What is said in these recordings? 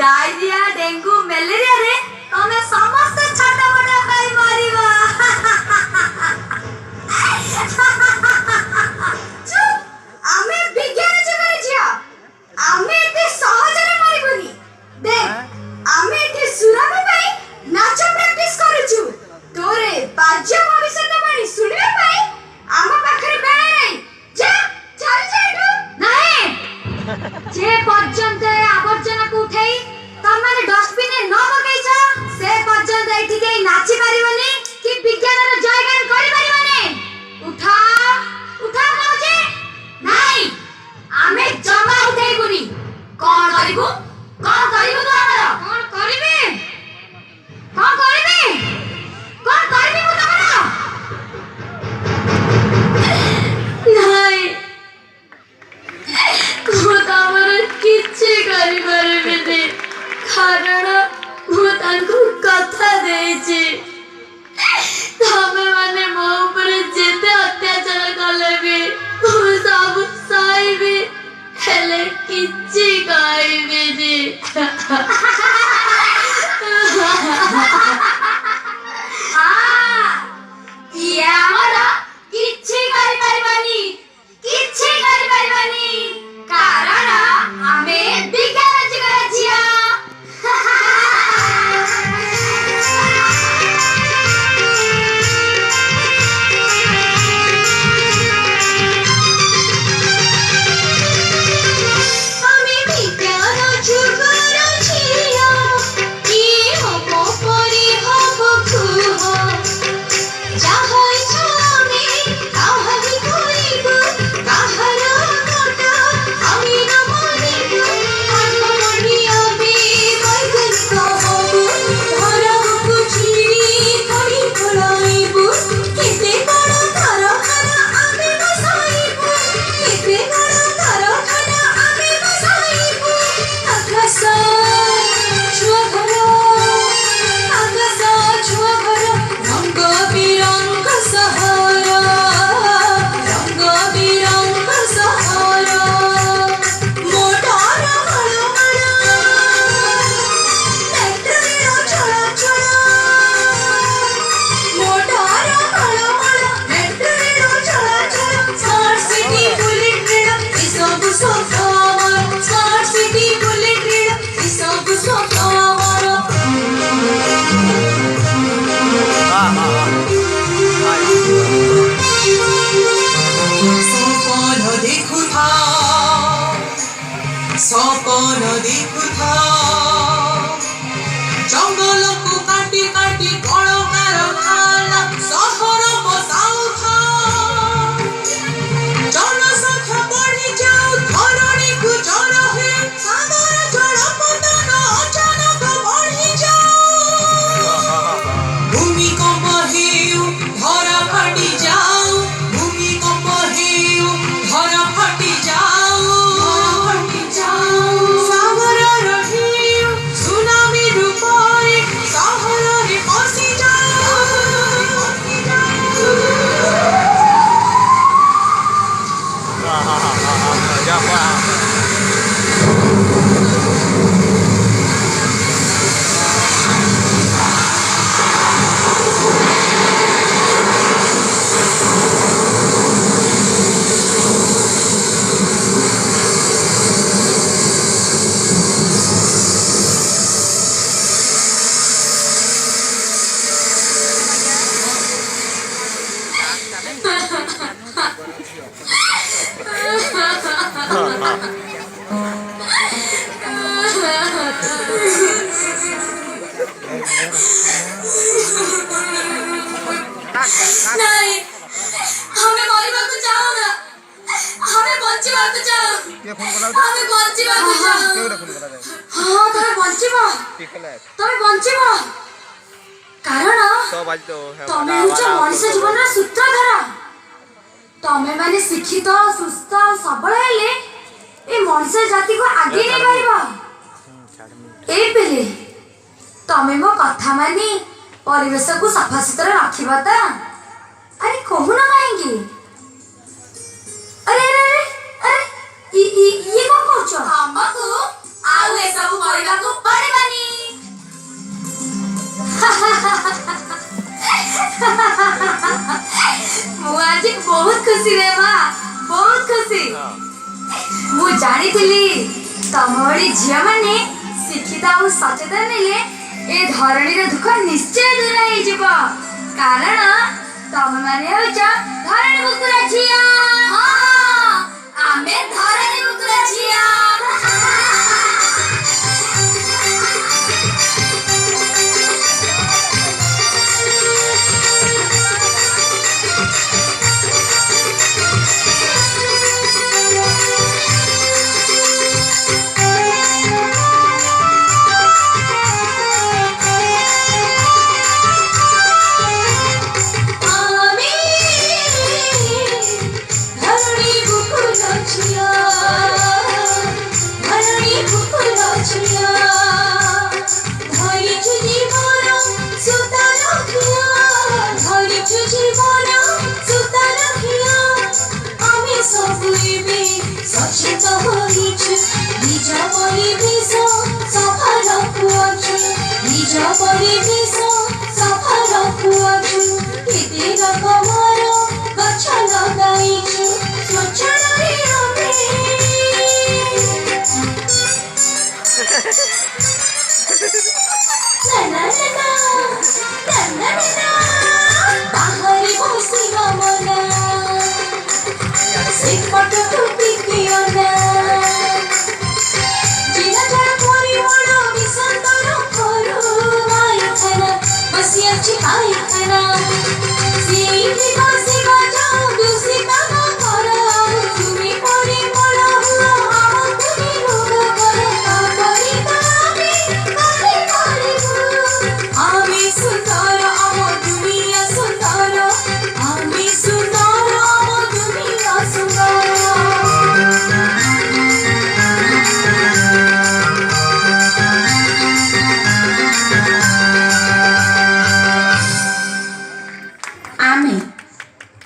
Diarrhoea dengue malaria रे तमे समस्त छाटा बटा खाई मारिबा। चुप आमे विज्ञान जगरे जिया आमे एते सहजरे मारिबनी। देख आमे एते सुराबे पई नाच प्रैक्टिस करूछु तोरे बाज्य भविष्यत बाणी सुनिबे पई आम पाखरे बेळे नै। जा चल जाइडू नाही जे पर्यंत आवर्जना को उठाई तमाने डस्टबिन न पकाइछ से पर्यंत एठी केही नाची पारिबनी कि विज्ञान रो जयगान करि पारिबनी। उठा उठा कहजे नाही आमे जमा उठाइबुनी। कोन करिबु तो हमरा कोन करिबे कोन करिबे कोन करिबे मु तमरा नाही मु तमरा किछि करि पारिबेनी कारण मु तांको कथा देछि तमे माने मो ऊपर जेते अत्याचार कले भी मु सब सहिबी हेले किछि कहबेनी। के फोन करा ଆମେ ବଞ୍ଚିବାକୁ ଚାହୁଁ। के फोन करा जाए ହଁ ତମେ ବଞ୍ଚିବ ତମେ ବଞ୍ଚିବ କାରଣ तो बाज तो ତମେ ହେଉଛ ମଣିଷ ଜୀବନର ସୂତ୍ରଧର। ତମେ ମାନେ ଶିକ୍ଷିତ ସୁସ୍ଥ ଆଉ ସବଳ ହେଲେ ଏ ମଣିଷ ଜାତିକୁ ଆଗେଇ ନେଇପାରିବ। ଏ ପିଲେ ତମେ ମୋ କଥା ମାନି ପରିବେଶକୁ ସଫାସୁତୁରା ରଖିବ ତ? ଆରେ କହୁନ କାହିଁକି? ଆରେ ଆରେ ଆରେ ଇଏ କଣ କରୁଛ? ଆମକୁ ଆଉ ଏସବୁ କରିବାକୁ ପଡ଼ିବନି। ମୁଁ ଆଜି ବହୁତ ଖୁସି ରେ ମା, ବହୁତ ଖୁସି। ମୁଁ ଜାଣିଥିଲି ତମ ଭଳି ଝିଅ ମାନେ ଶିକ୍ଷିତ ଆଉ ସଚେତନ ହେଲେ ଏ ଧରଣୀର ଦୁଃଖ ନିଶ୍ଚୟ ଦୂର ହେଇଯିବ। କାରଣ ତମେ ମାନେ ହେଉଛ ଧରଣୀ କୁକୁର ଝିଅ। ଆମେ ଧରଣୀ କୁକୁର ଝିଅ।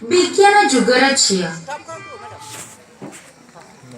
ବିଜ୍ଞାନ ଯୁଗର ଝିଅ